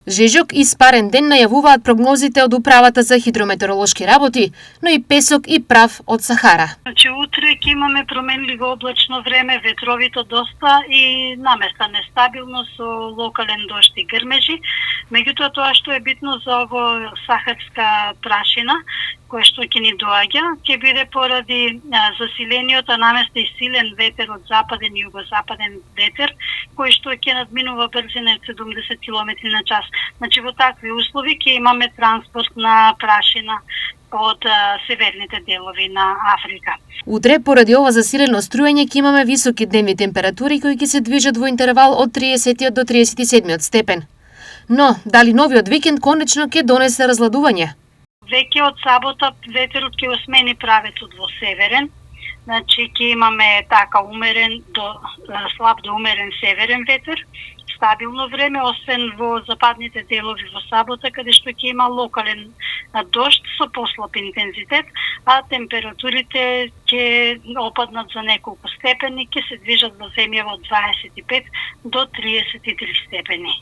Жежок и спарен ден најавуваат прогнозите од Управата за хидрометеоролошки работи, но и песок и прав од Сахара. Значи, утре ќе имаме променливо облачно време, ветровито доста и наместа нестабилно со локален дожд и грмежи. Меѓутоа, тоа што е битно за ово сахарска прашина, кој што ќе ни доаѓа, ќе биде поради засилениот, а наместа и силен ветер од западен и југозападен ветер, кој што ќе надминува брзина од 70 км на час. Значи, во такви услови ќе имаме транспорт на прашина од северните делови на Африка. Утре, поради ова засилено струење, ќе имаме високи дневни температури кои ќе се движат во интервал од 30 до 37 степен. Но, дали новиот викенд конечно ќе донесе разладување? Веќе од сабота ветерот ќе осмени правецот во северен, значи ќе имаме така умерен до слаб до умерен северен ветер, стабилно време, освен во западните делови во сабота, каде што ќе има локален дожд со послаб интензитет, а температурите ќе опаднат за неколку степени, ќе се движат во земја од 25 до 33 степени.